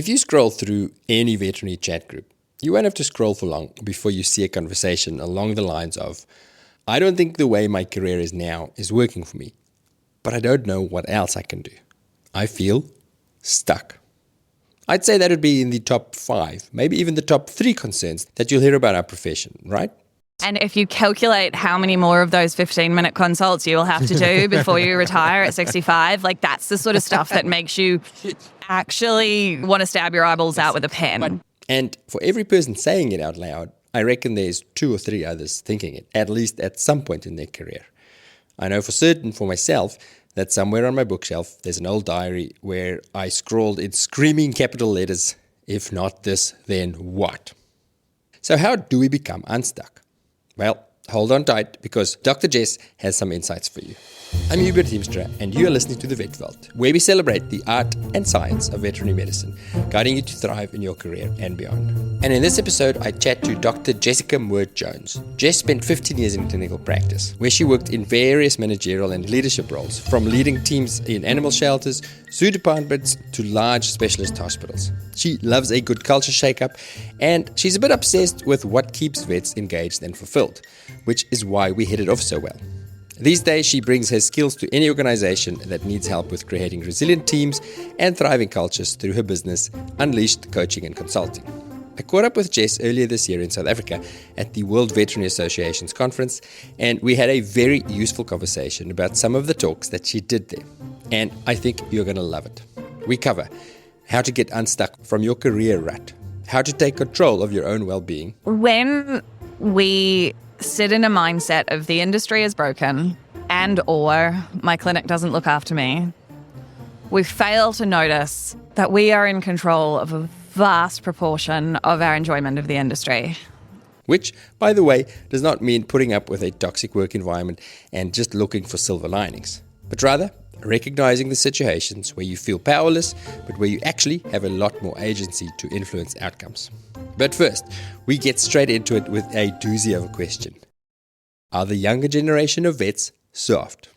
If you scroll through any veterinary chat group, you won't have to scroll for long before you see a conversation along the lines of, I don't think the way my career is now is working for me, but I don't know what else I can do. I feel stuck. I'd say that would be in the top 5, maybe even the top 3 concerns that you'll hear about our profession, right? And if you calculate how many more of those 15-minute consults you will have to do before you retire at 65, like that's the sort of stuff that makes you actually want to stab your eyeballs out with a pen. And for every person saying it out loud, I reckon there's 2 or 3 others thinking it, at least at some point in their career. I know for certain for myself that somewhere on my bookshelf there's an old diary where I scrawled in screaming capital letters, if not this, then what? So how do we become unstuck? Well, hold on tight because Dr. Jess has some insights for you. I'm Hubert Hiemstra and you are listening to The Vet Vault, where we celebrate the art and science of veterinary medicine, guiding you to thrive in your career and beyond. And in this episode, I chat to Dr. Jessica Moore-Jones. Jess spent 15 years in clinical practice, where she worked in various managerial and leadership roles, from leading teams in animal shelters, zoo departments, to large specialist hospitals. She loves a good culture shake-up, and she's a bit obsessed with what keeps vets engaged and fulfilled, which is why we hit it off so well. These days, she brings her skills to any organization that needs help with creating resilient teams and thriving cultures through her business, Unleashed Coaching and Consulting. I caught up with Jess earlier this year in South Africa at the World Veterinary Association's conference, and we had a very useful conversation about some of the talks that she did there. And I think you're going to love it. We cover how to get unstuck from your career rut, how to take control of your own well-being. When we sit in a mindset of the industry is broken and or my clinic doesn't look after me, we fail to notice that we are in control of a vast proportion of our enjoyment of the industry. Which, by the way, does not mean putting up with a toxic work environment and just looking for silver linings, but rather recognizing the situations where you feel powerless, but where you actually have a lot more agency to influence outcomes. But first, we get straight into it with a doozy of a question. Are the younger generation of vets soft?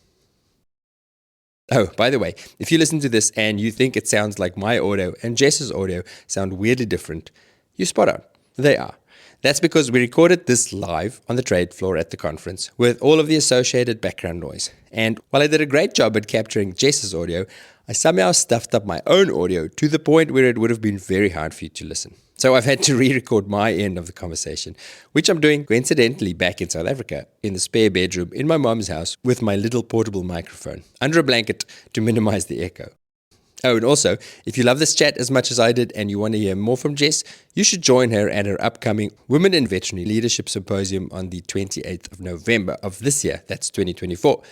Oh, by the way, if you listen to this and you think it sounds like my audio and Jess's audio sound weirdly different, you're spot on. They are. That's because we recorded this live on the trade floor at the conference with all of the associated background noise. And while I did a great job at capturing Jess's audio, I somehow stuffed up my own audio to the point where it would have been very hard for you to listen. So I've had to re-record my end of the conversation, which I'm doing coincidentally back in South Africa in the spare bedroom in my mom's house with my little portable microphone under a blanket to minimize the echo. Oh, and also, if you love this chat as much as I did and you want to hear more from Jess, you should join her at her upcoming Women in Veterinary Leadership Symposium on the 28th of November of this year. That's 2024.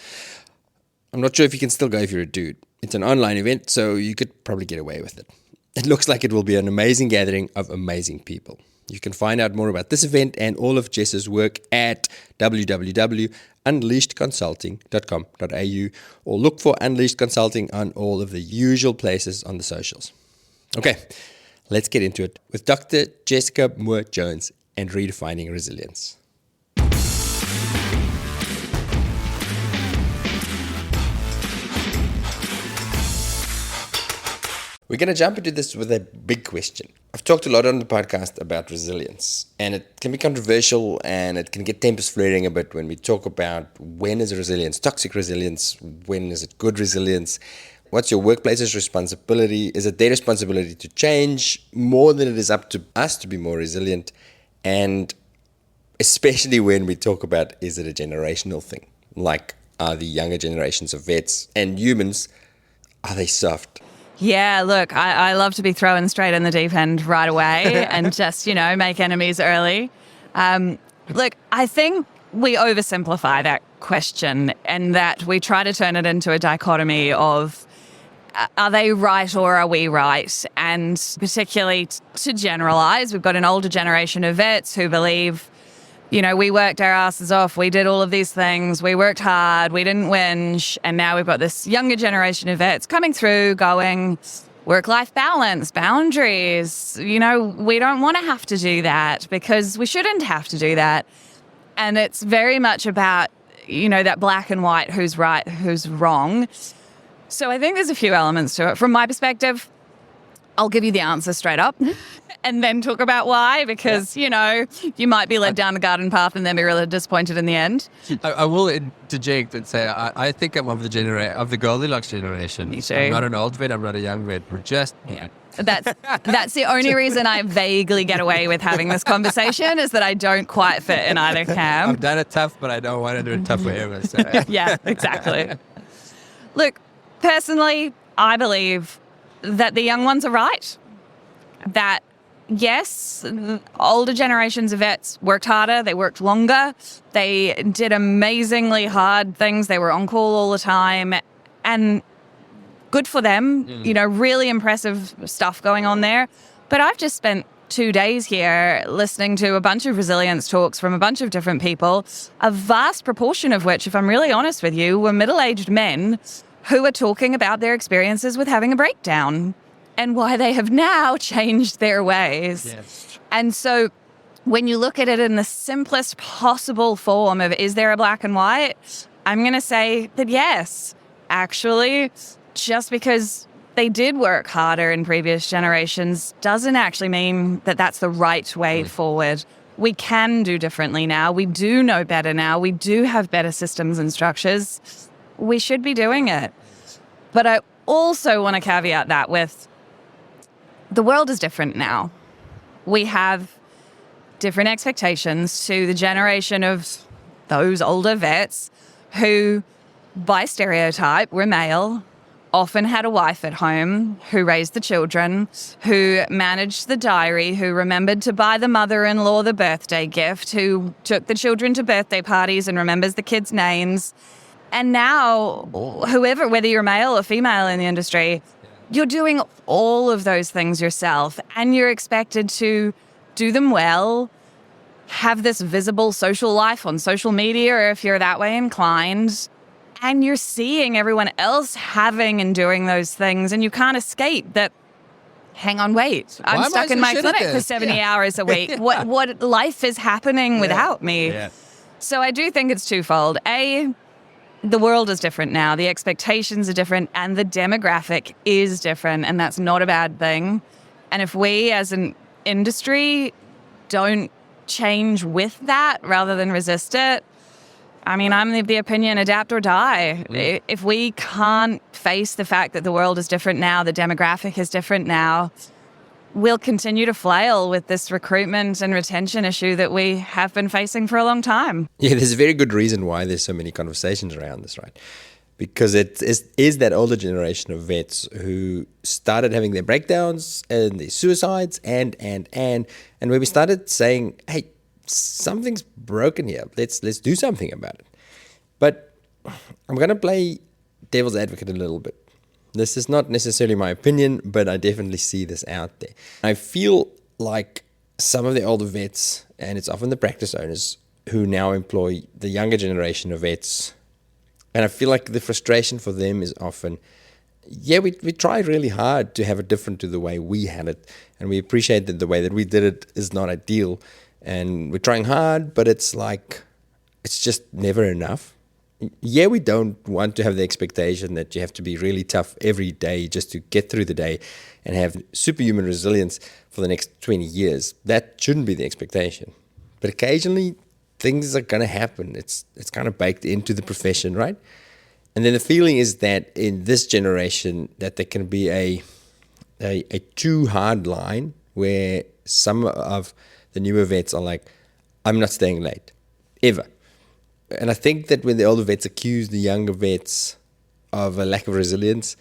I'm not sure if you can still go if you're a dude. It's an online event, so you could probably get away with it. It looks like it will be an amazing gathering of amazing people. You can find out more about this event and all of Jess's work at www.unleashedconsulting.com.au or look for Unleashed Consulting on all of the usual places on the socials. Okay, let's get into it with Dr. Jessica Moore-Jones and Redefining Resilience. We're going to jump into this with a big question. I've talked a lot on the podcast about resilience, and it can be controversial and it can get tempers flaring a bit when we talk about when is resilience toxic resilience, when is it good resilience, what's your workplace's responsibility, is it their responsibility to change more than it is up to us to be more resilient, and especially when we talk about is it a generational thing, like are the younger generations of vets and humans, are they soft? Yeah, look, I love to be thrown straight in the deep end right away and just, make enemies early. Look, I think we oversimplify that question and that we try to turn it into a dichotomy of are they right or are we right? And particularly to generalize, we've got an older generation of vets who believe, we worked our asses off, we did all of these things, we worked hard, we didn't whinge, and now we've got this younger generation of vets coming through going, work-life balance, boundaries, we don't want to have to do that because we shouldn't have to do that. And it's very much about, that black and white, who's right, who's wrong. So I think there's a few elements to it. From my perspective, I'll give you the answer straight up and then talk about why, because, you might be led down the garden path and then be really disappointed in the end. I will interject and say I think I'm of the Goldilocks generation. Me too. I'm not an old vet, I'm not a young vet. We're just... That's the only reason I vaguely get away with having this conversation is that I don't quite fit in either camp. I've done it tough, but I don't want to do it tough forever. So. Yeah, exactly. Look, personally, I believe that the young ones are right. That, yes, older generations of vets worked harder, they worked longer, they did amazingly hard things, they were on call all the time, and good for them, really impressive stuff going on there. But I've just spent 2 days here listening to a bunch of resilience talks from a bunch of different people, a vast proportion of which, if I'm really honest with you, were middle-aged men who are talking about their experiences with having a breakdown and why they have now changed their ways. Yes. And so when you look at it in the simplest possible form of, is there a black and white? I'm going to say that yes, actually, just because they did work harder in previous generations doesn't actually mean that that's the right way forward. We can do differently now. We do know better now. We do have better systems and structures. We should be doing it. But I also want to caveat that with the world is different now. We have different expectations to the generation of those older vets who, by stereotype, were male, often had a wife at home, who raised the children, who managed the diary, who remembered to buy the mother-in-law the birthday gift, who took the children to birthday parties and remembers the kids' names. And now, whoever, whether you're male or female in the industry, you're doing all of those things yourself, and you're expected to do them well, have this visible social life on social media, or if you're that way inclined, and you're seeing everyone else having and doing those things, and you can't escape that. Hang on, wait. I'm stuck in my clinic for 70 hours a week. What life is happening without me? Yeah. So I do think it's twofold. A, the world is different now. The expectations are different, and the demographic is different, and that's not a bad thing. And if we as an industry don't change with that rather than resist it, I mean, I'm of the opinion, adapt or die. If we can't face the fact that the world is different now, the demographic is different now, we'll continue to flail with this recruitment and retention issue that we have been facing for a long time. Yeah, there's a very good reason why there's so many conversations around this, right? Because it is that older generation of vets who started having their breakdowns and their suicides and where we started saying, hey, something's broken here. Let's do something about it. But I'm going to play devil's advocate a little bit. This is not necessarily my opinion, but I definitely see this out there. I feel like some of the older vets, and it's often the practice owners, who now employ the younger generation of vets. And I feel like the frustration for them is often, we tried really hard to have it different to the way we had it. And we appreciate that the way that we did it is not ideal. And we're trying hard, but it's like, it's just never enough. Yeah, we don't want to have the expectation that you have to be really tough every day just to get through the day and have superhuman resilience for the next 20 years. That shouldn't be the expectation. But occasionally, things are going to happen. It's kind of baked into the profession, right? And then the feeling is that in this generation, that there can be a too hard line where some of the newer vets are like, I'm not staying late, ever. And I think that when the older vets accuse the younger vets of a lack of resilience,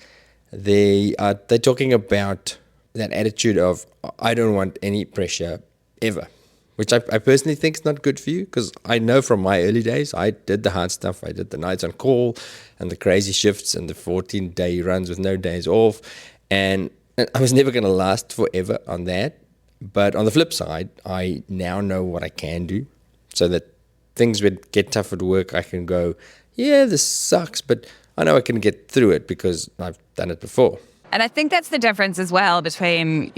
they're talking about that attitude of, I don't want any pressure ever, which I personally think is not good for you, because I know from my early days, I did the hard stuff. I did the nights on call and the crazy shifts and the 14-day runs with no days off. And I was never going to last forever on that. But on the flip side, I now know what I can do so that things would get tough at work. I can go, yeah, this sucks, but I know I can get through it because I've done it before. And I think that's the difference as well between,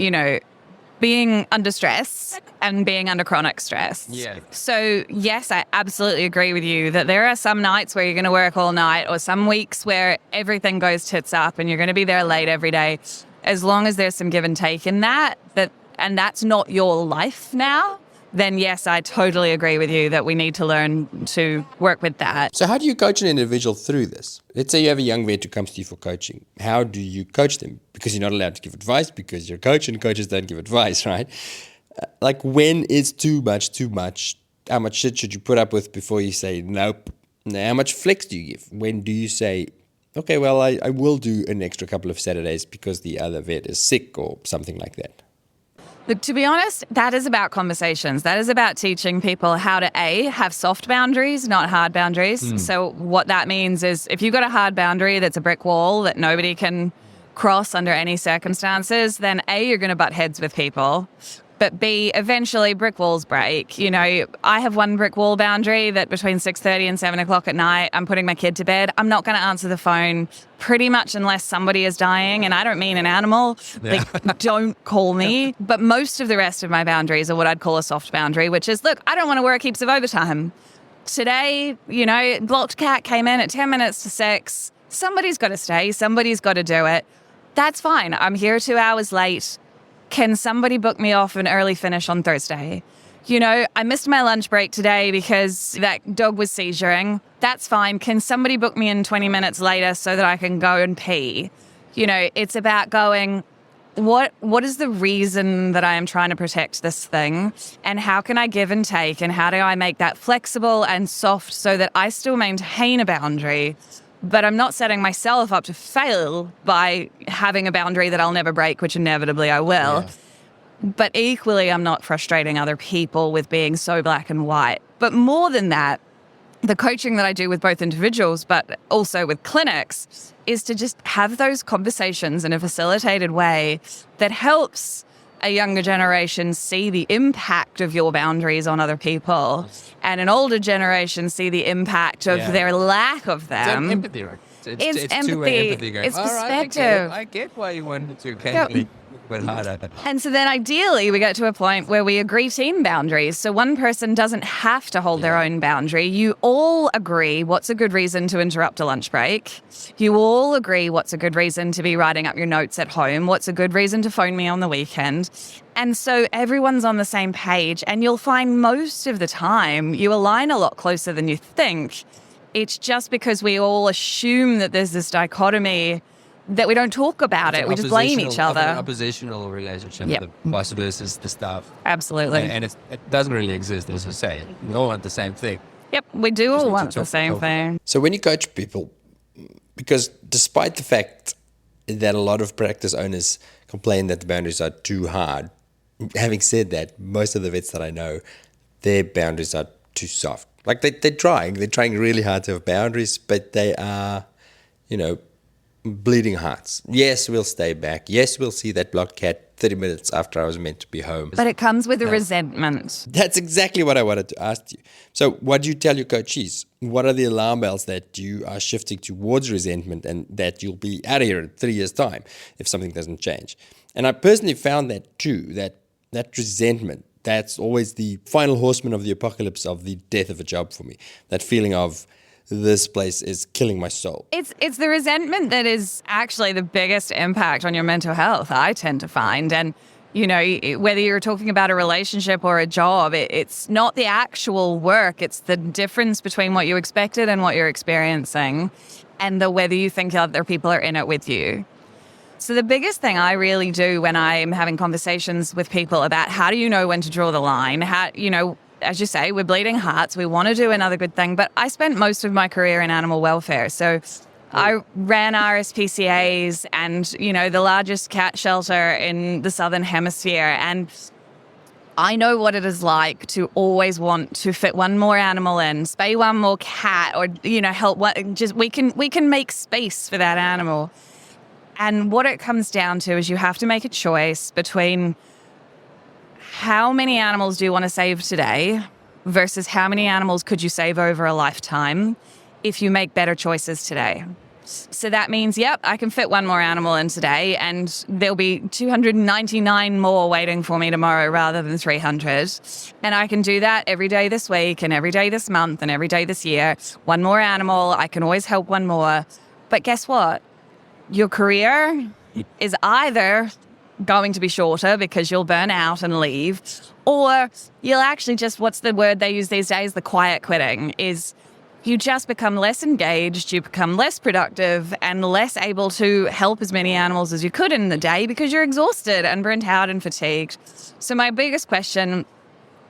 being under stress and being under chronic stress. Yeah. So, yes, I absolutely agree with you that there are some nights where you're going to work all night, or some weeks where everything goes tits up and you're going to be there late every day. as long as there's some give and take in and that's not your life now, then yes, I totally agree with you that we need to learn to work with that. So how do you coach an individual through this? Let's say you have a young vet who comes to you for coaching. How do you coach them? Because you're not allowed to give advice because you're a coach and coaches don't give advice, right? Like when is too much too much? How much shit should you put up with before you say nope? Now, how much flex do you give? When do you say, okay, well, I will do an extra couple of Saturdays because the other vet is sick or something like that? Look, to be honest, that is about conversations. That is about teaching people how to, A, have soft boundaries, not hard boundaries. So what that means is if you've got a hard boundary that's a brick wall that nobody can cross under any circumstances, then A, you're going to butt heads with people. But B, eventually brick walls break. You know, I have one brick wall boundary that between 6:30 and 7 o'clock at night, I'm putting my kid to bed. I'm not going to answer the phone pretty much unless somebody is dying. And I don't mean an animal. Yeah. Like, don't call me. But most of the rest of my boundaries are what I'd call a soft boundary, which is, look, I don't want to work heaps of overtime. Today, you know, blocked cat came in at 10 minutes to 6. Somebody's got to stay. Somebody's got to do it. That's fine. I'm here 2 hours late. Can somebody book me off an early finish on Thursday? You know, I missed my lunch break today because that dog was seizuring. That's fine. Can somebody book me in 20 minutes later so that I can go and pee? You know, it's about going, what is the reason that I am trying to protect this thing? And how can I give and take? And how do I make that flexible and soft so that I still maintain a boundary, but I'm not setting myself up to fail by having a boundary that I'll never break, which inevitably I will. Yeah. But equally, I'm not frustrating other people with being so black and white. But more than that, the coaching that I do with both individuals, but also with clinics, is to just have those conversations in a facilitated way that helps a younger generation see the impact of your boundaries on other people, and an older generation see the impact of their lack of them. It's empathy, right? It's empathy. Two-way empathy going, it's Right, perspective. I get why you wanted to occasionally went harder. And so then ideally we get to a point where we agree team boundaries. So one person doesn't have to hold their own boundary. You all agree what's a good reason to interrupt a lunch break. You all agree what's a good reason to be writing up your notes at home. What's a good reason to phone me on the weekend. And so everyone's on the same page, and you'll find most of the time you align a lot closer than you think. It's just because we all assume that there's this dichotomy that we don't talk about it. We just blame each other. An oppositional relationship. The vice versa is the stuff. Absolutely. And it doesn't really exist, as I say. We all want the same thing. Yep, we do all want the same thing. So when you coach people, because despite the fact that a lot of practice owners complain that the boundaries are too hard, having said that, most of the vets that I know, their boundaries are too soft. Like they're trying really hard to have boundaries, but they are, bleeding hearts. Yes, we'll stay back. Yes, we'll see that blocked cat 30 minutes after I was meant to be home. But it comes with a resentment. That's exactly what I wanted to ask you. So what do you tell your coachees? What are the alarm bells that you are shifting towards resentment and that you'll be out of here in 3 years' time if something doesn't change? And I personally found that too, that resentment, that's always the final horseman of the apocalypse of the death of a job for me. That feeling of, this place is killing my soul. It's the resentment that is actually the biggest impact on your mental health, I tend to find. And, whether you're talking about a relationship or a job, it's not the actual work. It's the difference between what you expected and what you're experiencing, and whether you think other people are in it with you. So the biggest thing I really do when I'm having conversations with people about how do you know when to draw the line, as you say, we're bleeding hearts. We want to do another good thing. But I spent most of my career in animal welfare. So I ran RSPCAs and, the largest cat shelter in the Southern Hemisphere. And I know what it is like to always want to fit one more animal in, spay one more cat, or, help one. Just we can make space for that animal. And what it comes down to is you have to make a choice between how many animals do you want to save today versus how many animals could you save over a lifetime if you make better choices today. So that means, I can fit one more animal in today and there'll be 299 more waiting for me tomorrow rather than 300. And I can do that every day this week and every day this month and every day this year. One more animal, I can always help one more. But guess what? Your career, is either going to be shorter because you'll burn out and leave, or you'll actually just, what's the word they use these days? The quiet quitting is you just become less engaged, you become less productive and less able to help as many animals as you could in the day because you're exhausted and burnt out and fatigued. So my biggest question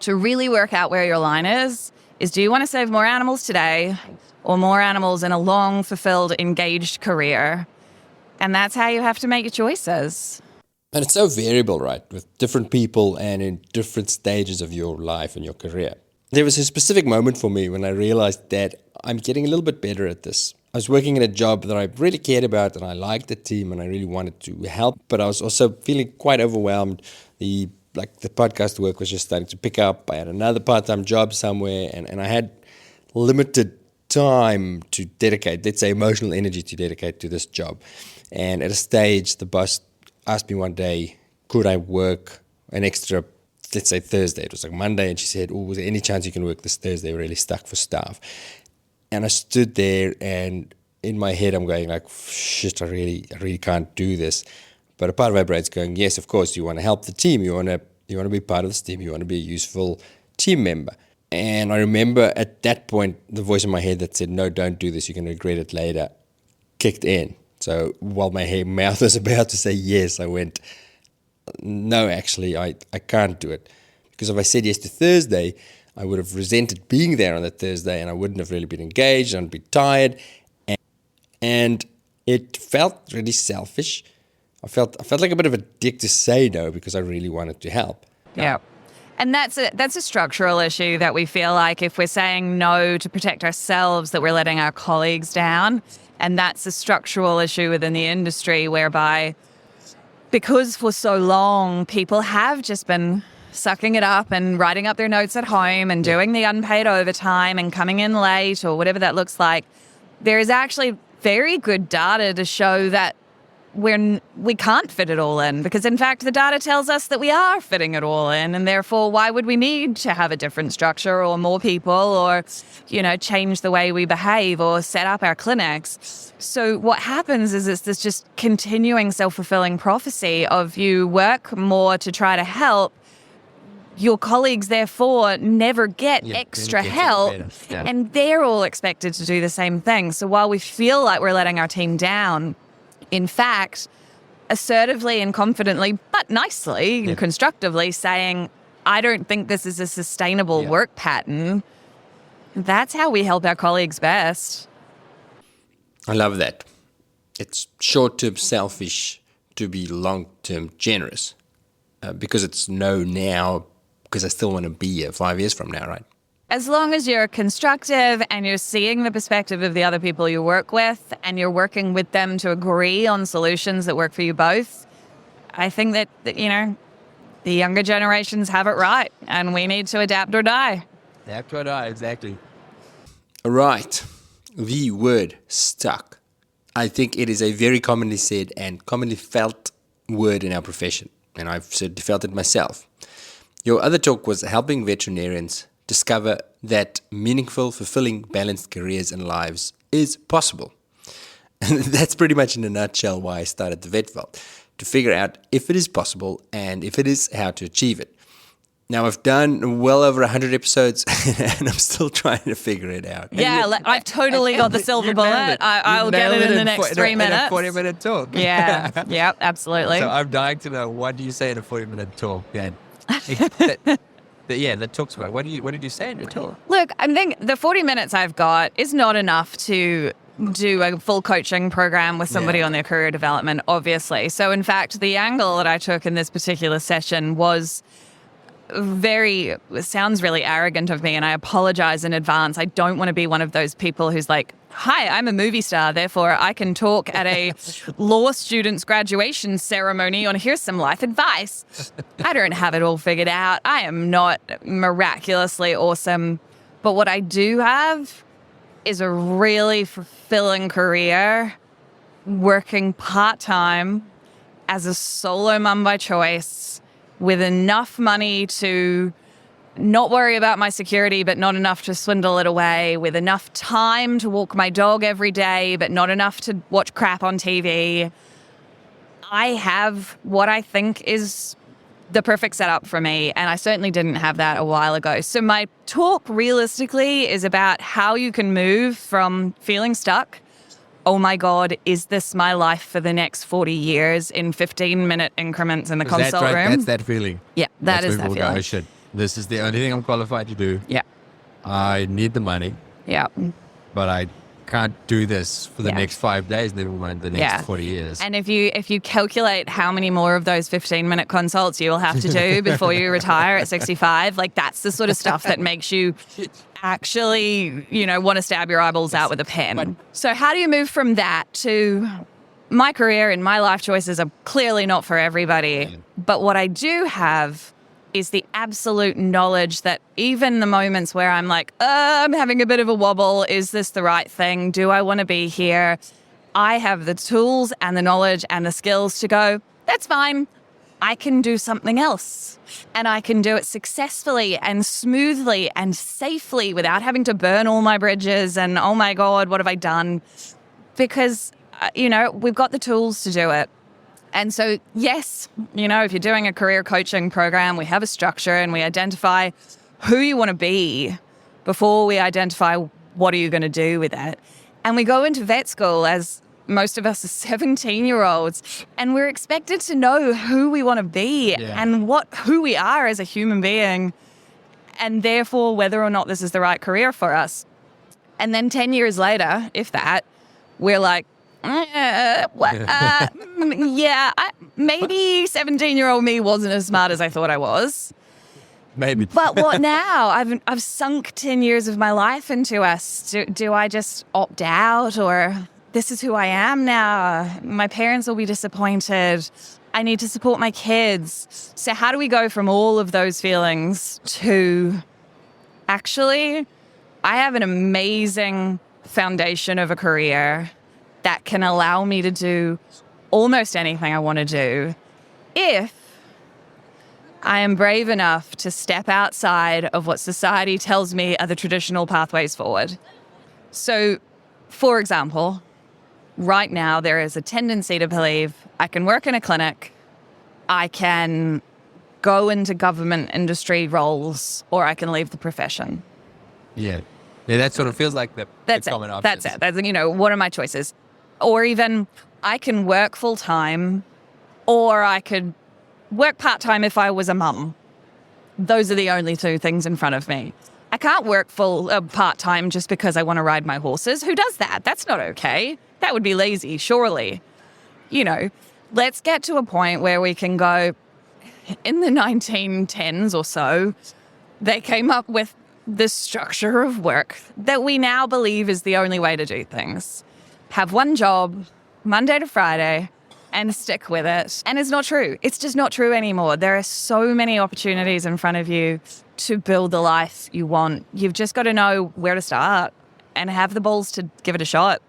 to really work out where your line is do you want to save more animals today or more animals in a long, fulfilled, engaged career? And that's how you have to make your choices. And it's so variable, right, with different people and in different stages of your life and your career. There was a specific moment for me when I realized that I'm getting a little bit better at this. I was working in a job that I really cared about and I liked the team and I really wanted to help, but I was also feeling quite overwhelmed. The podcast work was just starting to pick up. I had another part-time job somewhere and I had limited time to dedicate, let's say emotional energy to dedicate to this job. And at a stage, the boss asked me one day, could I work an extra, let's say Thursday. It was like Monday, and she said, was there any chance you can work this Thursday? We're really stuck for staff. And I stood there, and in my head, I'm going like, shit, I really can't do this. But a part of my brain's going, yes, of course, you want to help the team. You want to be part of this team. You want to be a useful team member. And I remember at that point, the voice in my head that said, no, don't do this. You can regret it later, kicked in. So while my mouth was about to say yes, I went, no, actually, I can't do it. Because if I said yes to Thursday, I would have resented being there on that Thursday and I wouldn't have really been engaged. I'd be tired. And it felt really selfish. I felt like a bit of a dick to say no because I really wanted to help. Yeah. And that's a structural issue that we feel like if we're saying no to protect ourselves, that we're letting our colleagues down. And that's a structural issue within the industry whereby, because for so long, people have just been sucking it up and writing up their notes at home and doing the unpaid overtime and coming in late or whatever that looks like. There is actually very good data to show that we can't fit it all in, because in fact the data tells us that we are fitting it all in, and therefore why would we need to have a different structure or more people or change the way we behave or set up our clinics. So what happens is it's this just continuing self-fulfilling prophecy of you work more to try to help. Your colleagues, therefore, never get extra help, and they're all expected to do the same thing. So while we feel like we're letting our team down, in fact, assertively and confidently, but nicely and constructively saying, I don't think this is a sustainable work pattern, that's how we help our colleagues best. I love that. It's short-term selfish to be long-term generous because it's no now, because I still want to be here 5 years from now, right? As long as you're constructive and you're seeing the perspective of the other people you work with and you're working with them to agree on solutions that work for you both, I think that the younger generations have it right and we need to adapt or die. Adapt or die, exactly. Right. The word stuck. I think it is a very commonly said and commonly felt word in our profession, and I've certainly felt it myself. Your other talk was helping veterinarians discover that meaningful, fulfilling, balanced careers and lives is possible. And that's pretty much in a nutshell why I started the Vet Vault, to figure out if it is possible and if it is, how to achieve it. Now, I've done well over 100 episodes and I'm still trying to figure it out. Yeah, I've totally got the silver bullet. I'll get it in the next 3 minutes. In a 40-minute talk. Yeah, absolutely. So I'm dying to know, what do you say in a 40-minute talk? That talks about, what did you say in your talk? Look, I think the 40 minutes I've got is not enough to do a full coaching program with somebody on their career development, obviously. So in fact, the angle that I took in this particular session was sounds really arrogant of me, and I apologize in advance. I don't want to be one of those people who's like, hi, I'm a movie star, therefore I can talk at a law student's graduation ceremony on here's some life advice. I don't have it all figured out. I am not miraculously awesome. But what I do have is a really fulfilling career working part-time as a solo mum by choice with enough money to not worry about my security, but not enough to swindle it away, with enough time to walk my dog every day, but not enough to watch crap on TV. I have what I think is the perfect setup for me, and I certainly didn't have that a while ago. So my talk realistically is about how you can move from feeling stuck, oh my God, is this my life for the next 40 years, in 15-minute increments in the consult room? That's that feeling. Yeah, that's that feeling. Oh shit, this is the only thing I'm qualified to do. Yeah. I need the money. Yeah. But I can't do this for the next 5 days, never mind the next 40 years. And if you calculate how many more of those 15-minute consults you will have to do before you retire at 65, like that's the sort of stuff that makes you actually, want to stab your eyeballs out with a pen. So how do you move from that to my career and my life choices are clearly not for everybody. But what I do have is the absolute knowledge that even the moments where I'm like, I'm having a bit of a wobble, is this the right thing? Do I want to be here? I have the tools and the knowledge and the skills to go, that's fine. I can do something else. And I can do it successfully and smoothly and safely without having to burn all my bridges and, oh my God, what have I done? Because, we've got the tools to do it. And so, yes, if you're doing a career coaching program, we have a structure and we identify who you want to be before we identify what are you going to do with it. And we go into vet school as most of us are 17-year-olds and we're expected to know who we want to be and who we are as a human being and therefore whether or not this is the right career for us. And then 10 years later, if that, we're like, maybe 17-year-old me wasn't as smart as I thought I was. Maybe. But what now? I've sunk 10 years of my life into us. Do I just opt out, or this is who I am now? My parents will be disappointed. I need to support my kids. So how do we go from all of those feelings to actually, I have an amazing foundation of a career that can allow me to do almost anything I want to do if I am brave enough to step outside of what society tells me are the traditional pathways forward. So, for example, right now there is a tendency to believe I can work in a clinic, I can go into government industry roles, or I can leave the profession. Yeah, that sort of feels like the common options. That's it. What are my choices? Or even I can work full time, or I could work part time if I was a mum. Those are the only two things in front of me. I can't work part time just because I want to ride my horses. Who does that? That's not okay. That would be lazy, surely. Let's get to a point where we can go. In the 1910s or so, they came up with this structure of work that we now believe is the only way to do things. Have one job, Monday to Friday, and stick with it. And it's not true. It's just not true anymore. There are so many opportunities in front of you to build the life you want. You've just got to know where to start and have the balls to give it a shot.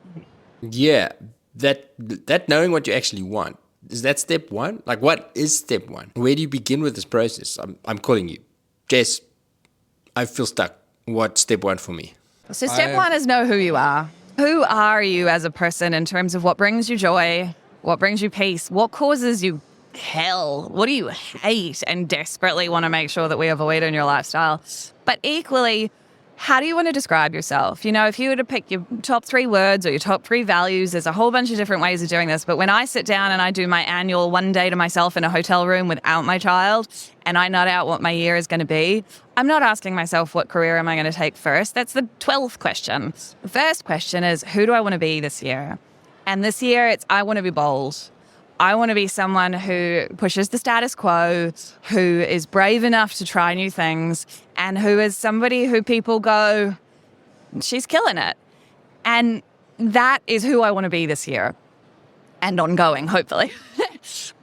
Yeah, that knowing what you actually want, is that step one? Like, what is step one? Where do you begin with this process? I'm calling you. Jess, I feel stuck. What's step one for me? So step one is know who you are. Who are you as a person in terms of what brings you joy, what brings you peace, what causes you hell, what do you hate and desperately want to make sure that we avoid in your lifestyle? But equally, how do you want to describe yourself? If you were to pick your top 3 words or your top 3 values, there's a whole bunch of different ways of doing this. But when I sit down and I do my annual one day to myself in a hotel room without my child and I nut out what my year is going to be, I'm not asking myself what career am I going to take first. That's the 12th question. The first question is, who do I want to be this year? And this year it's, I want to be bold. I want to be someone who pushes the status quo, who is brave enough to try new things, and who is somebody who people go, she's killing it. And that is who I want to be this year and ongoing, hopefully.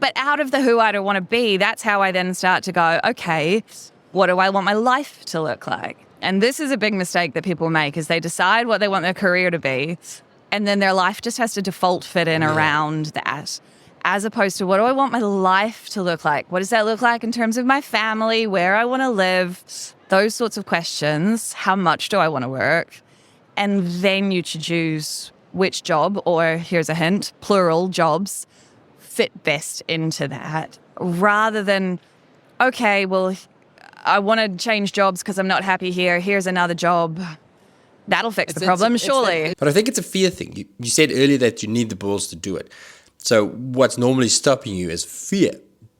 But out of the who I don't want to be, that's how I then start to go, okay, what do I want my life to look like? And this is a big mistake that people make, is they decide what they want their career to be, and then their life just has to default fit in around that. As opposed to, what do I want my life to look like? What does that look like in terms of my family, where I want to live? Those sorts of questions. How much do I want to work? And then you choose which job, or here's a hint, plural jobs, fit best into that, rather than, okay, well, I want to change jobs because I'm not happy here. Here's another job. That'll fix the problem, surely. But I think it's a fear thing. You said earlier that you need the balls to do it. So what's normally stopping you is fear,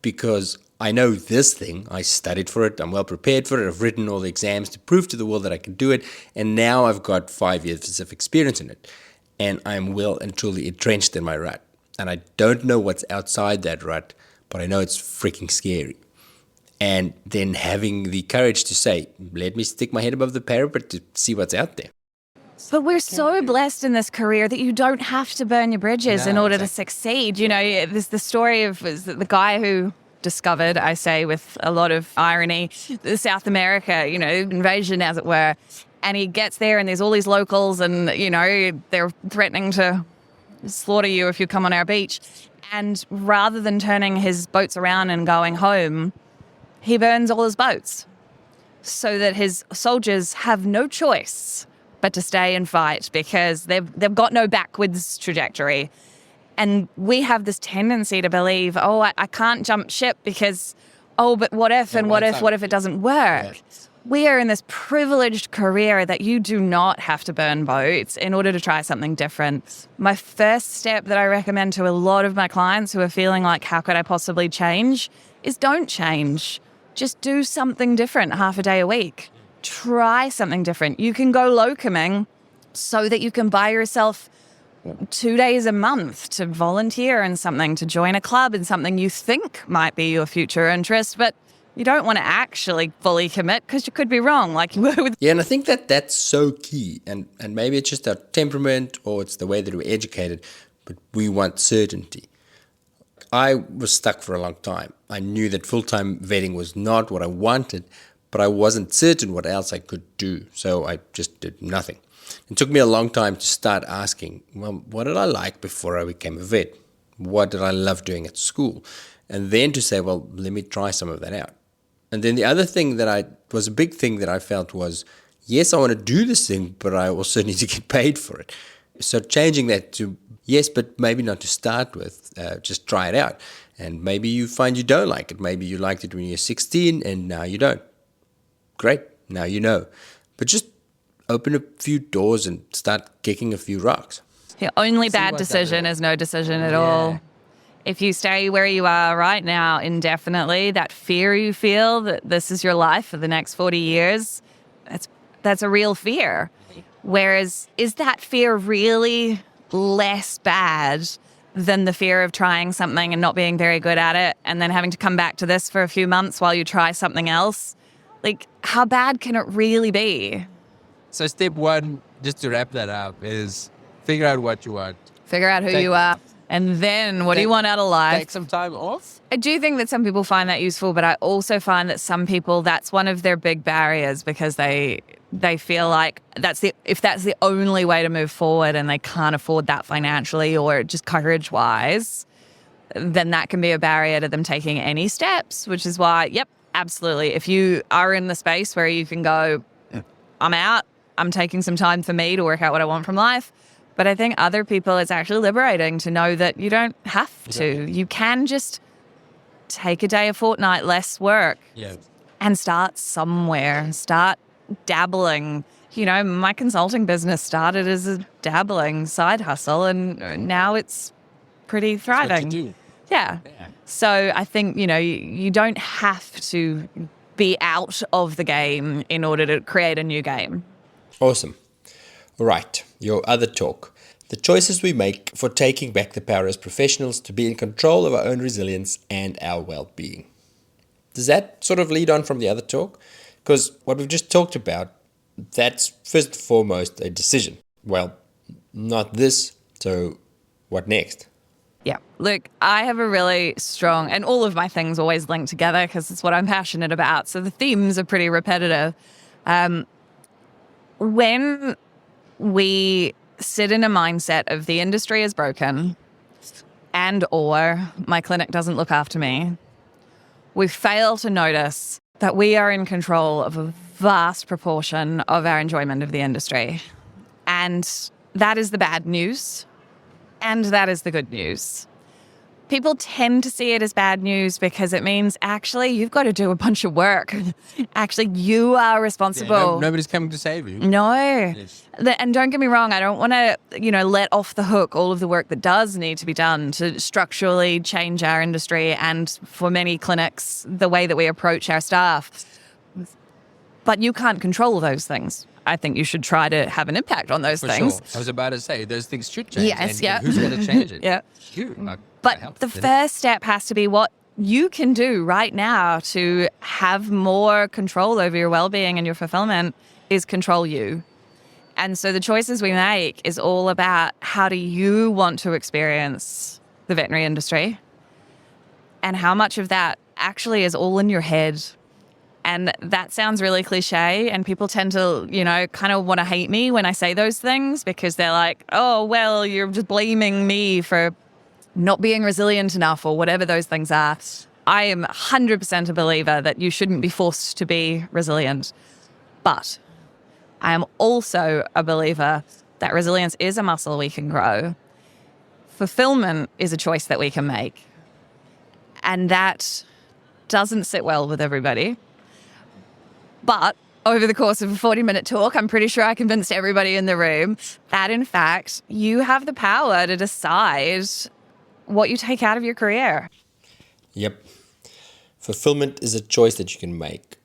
because I know this thing, I studied for it, I'm well prepared for it, I've written all the exams to prove to the world that I can do it, and now I've got 5 years of experience in it, and I'm well and truly entrenched in my rut. And I don't know what's outside that rut, but I know it's freaking scary. And then having the courage to say, let me stick my head above the parapet to see what's out there. But we're so blessed in this career that you don't have to burn your bridges in order to succeed. You know, there's the story of the guy who discovered, I say with a lot of irony, South America, you know, invasion as it were. And he gets there and there's all these locals and, you know, they're threatening to slaughter you if you come on our beach. And rather than turning his boats around and going home, he burns all his boats so that his soldiers have no choice but to stay and fight, because they've got no backwards trajectory. And we have this tendency to believe, oh, I can't jump ship because, oh, but what if, and what if it doesn't work? Yeah. We are in this privileged career that you do not have to burn boats in order to try something different. My first step that I recommend to a lot of my clients who are feeling like, how could I possibly change, is don't change. Just do something different half a day a week. Try something different. You can go locuming so that you can buy yourself 2 days a month to volunteer in something, to join a club in something you think might be your future interest, but you don't want to actually fully commit because you could be wrong, like you were with. Yeah, and I think that that's so key. And maybe it's just our temperament or it's the way that we're educated, but we want certainty. I was stuck for a long time. I knew that full-time vetting was not what I wanted, but I wasn't certain what else I could do, so I just did nothing. It took me a long time to start asking, well, what did I like before I became a vet? What did I love doing at school? And then to say, well, let me try some of that out. And then the other thing that was a big thing that I felt was, yes, I want to do this thing, but I also need to get paid for it. So changing that to, yes, but maybe not to start with, just try it out. And maybe you find you don't like it. Maybe you liked it when you were 16 and now you don't. Great, now you know. But just open a few doors and start kicking a few rocks. The only bad decision is no decision at all. If you stay where you are right now indefinitely, that fear you feel that this is your life for the next 40 years, that's a real fear. Whereas, is that fear really less bad than the fear of trying something and not being very good at it and then having to come back to this for a few months while you try something else? Like, how bad can it really be? So step one, just to wrap that up, is figure out what you want. Figure out who you are. And then what do you want out of life? Take some time off. I do think that some people find that useful, but I also find that some people, that's one of their big barriers, because they feel like if that's the only way to move forward and they can't afford that financially or just courage-wise, then that can be a barrier to them taking any steps, which is why, yep, absolutely. If you are in the space where you can go, I'm out, I'm taking some time for me to work out what I want from life. But I think other people, it's actually liberating to know that you don't have to. You can just take a day, a fortnight, less work and start somewhere. Start dabbling. You know, my consulting business started as a dabbling side hustle and now it's pretty thriving. That's what you do. Yeah. So I think, you know, you don't have to be out of the game in order to create a new game. Awesome. All right, your other talk. The choices we make for taking back the power as professionals to be in control of our own resilience and our well-being. Does that sort of lead on from the other talk? Because what we've just talked about, that's first and foremost a decision. Well, not this, so what next? Yeah. Look, I have a really strong, and all of my things always link together because it's what I'm passionate about. So the themes are pretty repetitive. When we sit in a mindset of the industry is broken and or my clinic doesn't look after me, we fail to notice that we are in control of a vast proportion of our enjoyment of the industry. And that is the bad news. And that is the good news. people tend to see it as bad news because it means actually you've got to do a bunch of work. Actually, you are responsible. Nobody's coming to save you. No. Yes. And don't get me wrong, I don't want to, let off the hook all of the work that does need to be done to structurally change our industry and for many clinics, the way that we approach our staff. But you can't control those things. I think you should try to have an impact on those things. Sure. I was about to say, those things should change. Yes, and who's going to change it? Yeah. You. But the first step has to be what you can do right now to have more control over your well-being and your fulfillment is control you. And so the choices we make is all about how do you want to experience the veterinary industry and how much of that actually is all in your head. And that sounds really cliche, and people tend to, kind of want to hate me when I say those things because they're like, oh, well, you're just blaming me for not being resilient enough or whatever those things are. I am 100% a believer that you shouldn't be forced to be resilient. But I am also a believer that resilience is a muscle we can grow. Fulfillment is a choice that we can make. And that doesn't sit well with everybody. But over the course of a 40-minute talk, I'm pretty sure I convinced everybody in the room that, in fact, you have the power to decide what you take out of your career. Yep. Fulfillment is a choice that you can make.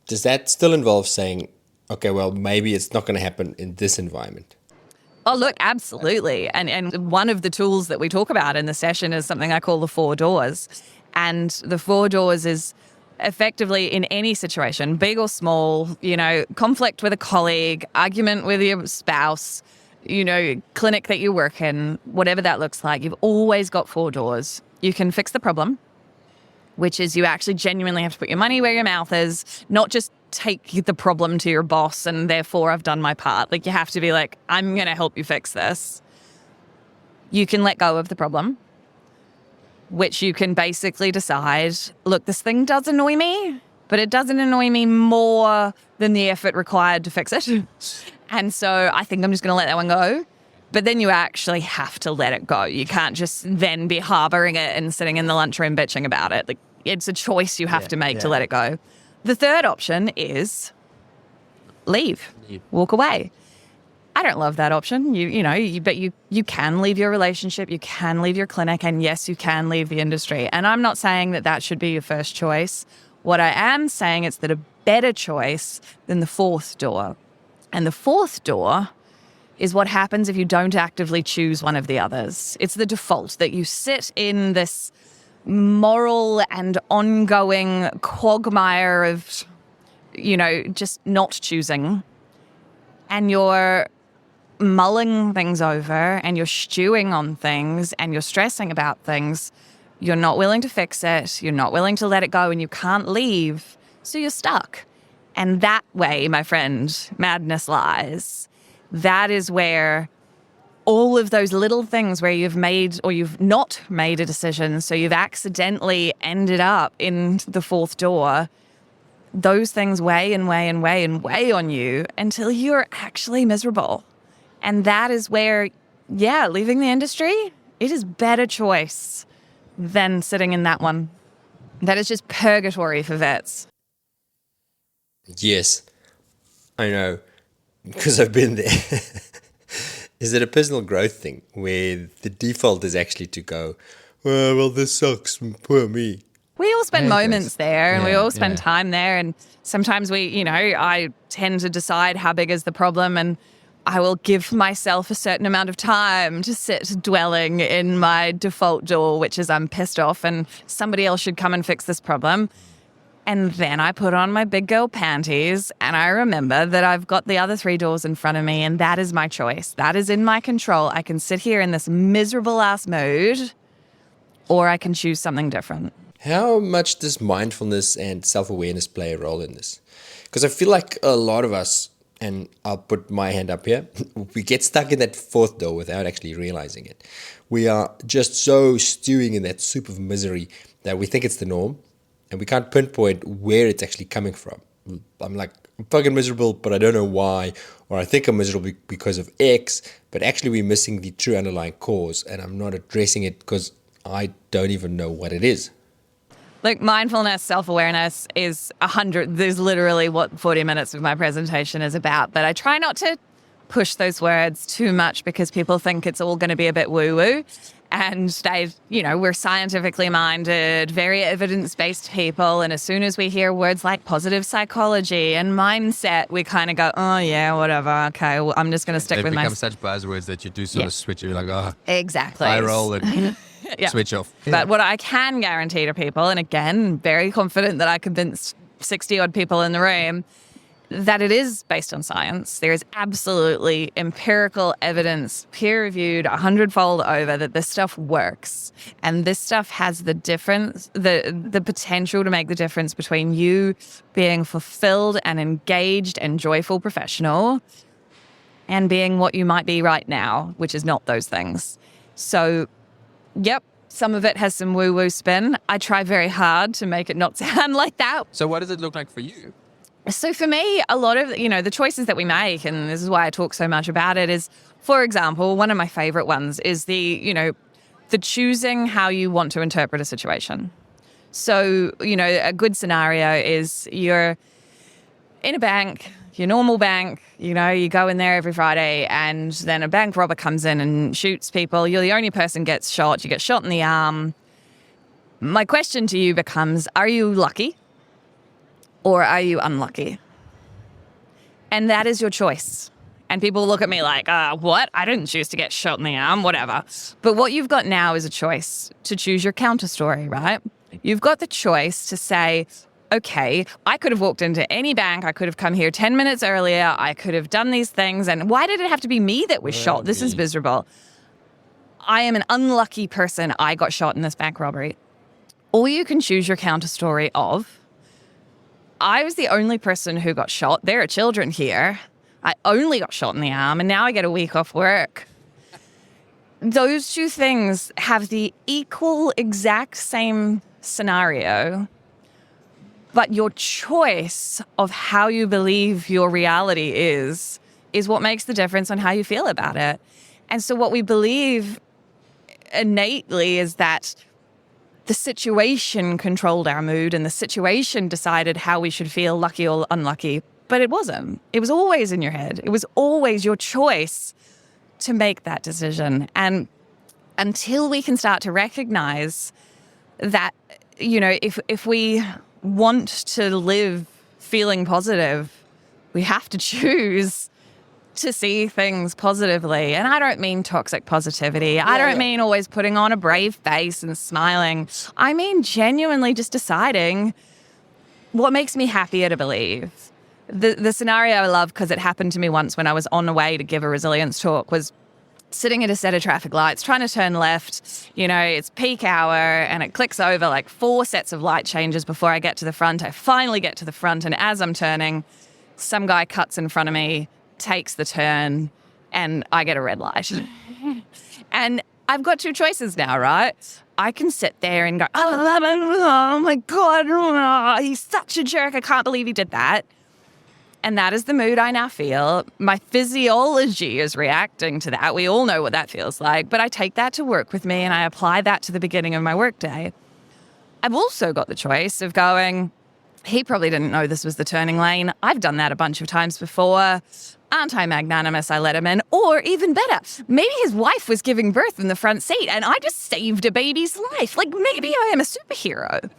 Does that still involve saying, okay, well, maybe it's not going to happen in this environment? Oh, look, absolutely. And one of the tools that we talk about in the session is something I call the 4 doors. And the 4 doors is effectively in any situation, big or small, conflict with a colleague, argument with your spouse, clinic that you work in, whatever that looks like, you've always got 4 doors. You can fix the problem, which is you actually genuinely have to put your money where your mouth is, not just take the problem to your boss and therefore I've done my part. Like, you have to be like, I'm going to help you fix this. You can let go of the problem, which you can basically decide, look, this thing does annoy me, but it doesn't annoy me more than the effort required to fix it. And so I think I'm just going to let that one go. But then you actually have to let it go. You can't just then be harboring it and sitting in the lunchroom bitching about it. Like, it's a choice you have to make to let it go. The third option is leave, walk away. I don't love that option. But you can leave your relationship, you can leave your clinic, and yes, you can leave the industry. And I'm not saying that should be your first choice. What I am saying is that a better choice than the 4th door. And the 4th door is what happens if you don't actively choose one of the others. It's the default that you sit in this moral and ongoing quagmire of, just not choosing. And you're mulling things over and you're stewing on things and you're stressing about things. You're not willing to fix it. You're not willing to let it go and you can't leave. So you're stuck. And that way, my friend, madness lies. That is where all of those little things where you've made or you've not made a decision, so you've accidentally ended up in the 4th door, those things weigh and weigh and weigh and weigh on you until you're actually miserable. And that is where, leaving the industry, it is better choice than sitting in that one. That is just purgatory for vets. Yes, I know, because I've been there. Is it a personal growth thing where the default is actually to go, well, this sucks, poor me? We all spend moments there and we all spend time there. And sometimes I tend to decide how big is the problem and I will give myself a certain amount of time to sit dwelling in my default door, which is I'm pissed off and somebody else should come and fix this problem. And then I put on my big girl panties and I remember that I've got the other 3 doors in front of me and that is my choice. That is in my control. I can sit here in this miserable ass mood or I can choose something different. How much does mindfulness and self-awareness play a role in this? Because I feel like a lot of us, and I'll put my hand up here, we get stuck in that 4th door without actually realizing it. We are just so stewing in that soup of misery that we think it's the norm, and we can't pinpoint where it's actually coming from. I'm fucking miserable, but I don't know why, or I think I'm miserable because of X, but actually we're missing the true underlying cause, and I'm not addressing it because I don't even know what it is. Like mindfulness, self-awareness is there's literally what 40 minutes of my presentation is about, but I try not to push those words too much because people think it's all going to be a bit woo-woo. And we're scientifically minded, very evidence-based people. And as soon as we hear words like positive psychology and mindset, we kind of go, oh yeah, whatever. Okay, well, I'm just going to stick with my... They become such buzzwords that you do sort of switch. You're like, oh, exactly. eye roll and switch off. But what I can guarantee to people, and again, very confident that I convinced 60 odd people in the room, that it is based on science. There is absolutely empirical evidence, peer-reviewed 100-fold over, that this stuff works. And this stuff has the difference, the potential to make the difference between you being fulfilled and engaged and joyful professional and being what you might be right now, which is not those things. So, yep, some of it has some woo-woo spin. I try very hard to make it not sound like that. So what does it look like for you? So for me, a lot of, the choices that we make, and this is why I talk so much about it, is, for example, one of my favorite ones is the choosing how you want to interpret a situation. So, a good scenario is you're in a bank, your normal bank, you go in there every Friday and then a bank robber comes in and shoots people. You're the only person gets shot. You get shot in the arm. My question to you becomes, are you lucky? Or are you unlucky? And that is your choice. And people look at me like, what? I didn't choose to get shot in the arm, whatever. But what you've got now is a choice to choose your counter story, right? You've got the choice to say, okay, I could have walked into any bank. I could have come here 10 minutes earlier. I could have done these things. And why did it have to be me that was shot? This is miserable. I am an unlucky person. I got shot in this bank robbery. Or you can choose your counter story of, I was the only person who got shot. There are children here. I only got shot in the arm, and now I get a week off work. Those two things have the exact same scenario, but your choice of how you believe your reality is what makes the difference on how you feel about it. And so what we believe innately is that the situation controlled our mood and the situation decided how we should feel, lucky or unlucky. But it wasn't. It was always in your head. It was always your choice to make that decision. And until we can start to recognize that, if we want to live feeling positive, we have to choose to see things positively. And I don't mean toxic positivity. I don't mean always putting on a brave face and smiling. I mean genuinely just deciding what makes me happier to believe. The scenario I love, because it happened to me once when I was on the way to give a resilience talk, was sitting at a set of traffic lights, trying to turn left. It's peak hour and it clicks over like 4 sets of light changes before I get to the front. I finally get to the front, and as I'm turning, some guy cuts in front of me, takes the turn, and I get a red light. And I've got 2 choices now, right? I can sit there and go, oh my God, he's such a jerk. I can't believe he did that. And that is the mood I now feel. My physiology is reacting to that. We all know what that feels like. But I take that to work with me and I apply that to the beginning of my workday. I've also got the choice of going, he probably didn't know this was the turning lane. I've done that a bunch of times before. Aren't I magnanimous? I let him in. Or even better, maybe his wife was giving birth in the front seat and I just saved a baby's life. Like, maybe I am a superhero.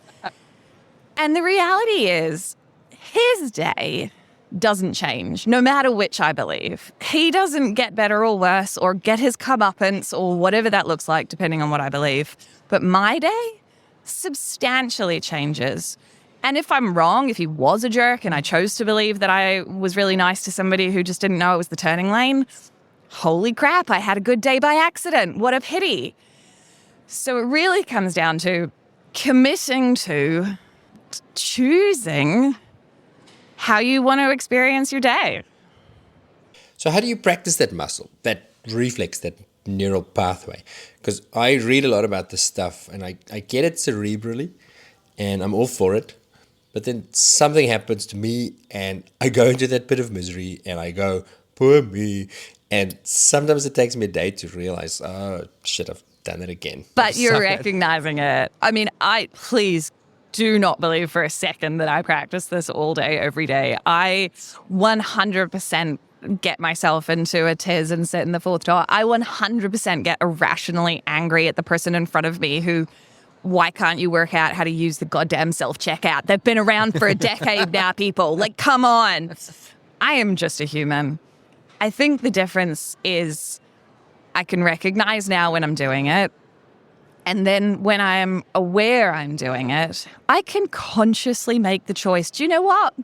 And the reality is, his day doesn't change, no matter which I believe. He doesn't get better or worse or get his comeuppance or whatever that looks like, depending on what I believe. But my day substantially changes. And if I'm wrong, if he was a jerk and I chose to believe that I was really nice to somebody who just didn't know it was the turning lane, holy crap, I had a good day by accident. What a pity. So it really comes down to committing to choosing how you want to experience your day. So how do you practice that muscle, that reflex, that neural pathway? Because I read a lot about this stuff and I get it cerebrally and I'm all for it. But then something happens to me and I go into that pit of misery and I go, poor me. And sometimes it takes me a day to realize, oh shit, I've done it again. But you're Suck it. recognizing it. I mean, please do not believe for a second that I practice this all day, every day. I 100% get myself into a tiz and sit in the fourth door. I 100% get irrationally angry at the person in front of me who, why can't you work out how to use the goddamn self-checkout? They've been around for a decade now, people. Like, come on. I am just a human. I think the difference is I can recognize now when I'm doing it. And then when I am aware I'm doing it, I can consciously make the choice. Do you know what?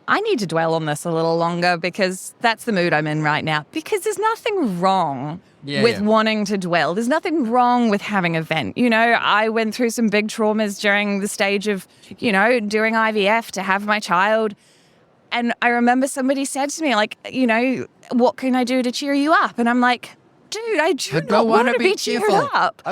I need to dwell on this a little longer because that's the mood I'm in right now. Because there's nothing wrong with wanting to dwell. There's nothing wrong with having a vent. You know, I went through some big traumas during the stage of, you know, doing IVF to have my child. And I remember somebody said to me, like, you know, what can I do to cheer you up? And I'm like, dude, I do not want to be cheered up.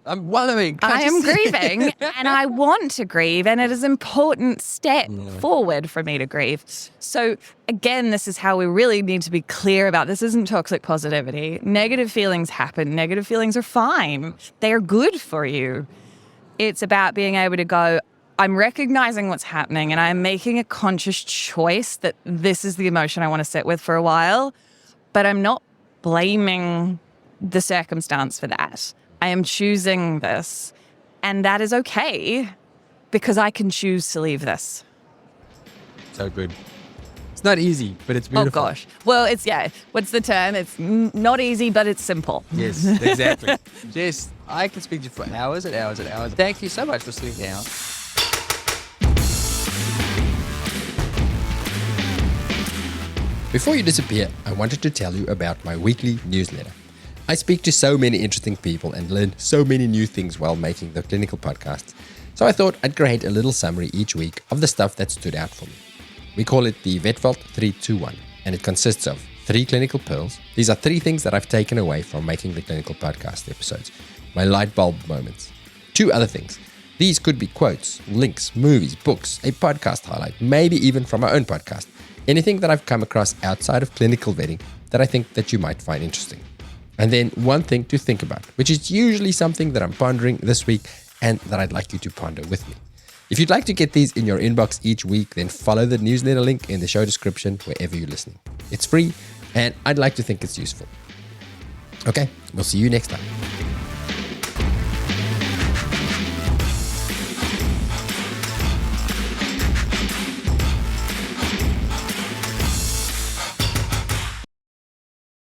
I'm wallowing. I am grieving and I want to grieve, and it is an important step forward for me to grieve. So again, this is how we really need to be clear about this. Isn't toxic positivity. Negative feelings happen. Negative feelings are fine. They are good for you. It's about being able to go, I'm recognizing what's happening and I'm making a conscious choice that this is the emotion I want to sit with for a while, but I'm not blaming the circumstance for that. I am choosing this, and that is okay because I can choose to leave this. So good. It's not easy, but it's beautiful. Oh, gosh. Well, it's, what's the term? It's not easy, but it's simple. Yes, exactly. Jess, I can speak to you for hours and hours and hours. Thank you so much for sitting down. Before you disappear, I wanted to tell you about my weekly newsletter. I speak to so many interesting people and learn so many new things while making the clinical podcasts. So I thought I'd create a little summary each week of the stuff that stood out for me. We call it the VetVault 321, and it consists of 3 clinical pearls. These are 3 things that I've taken away from making the clinical podcast episodes. My light bulb moments. 2 other things. These could be quotes, links, movies, books, a podcast highlight, maybe even from my own podcast. Anything that I've come across outside of clinical vetting that I think that you might find interesting. And then 1 thing to think about, which is usually something that I'm pondering this week and that I'd like you to ponder with me. If you'd like to get these in your inbox each week, then follow the newsletter link in the show description wherever you're listening. It's free and I'd like to think it's useful. Okay, we'll see you next time.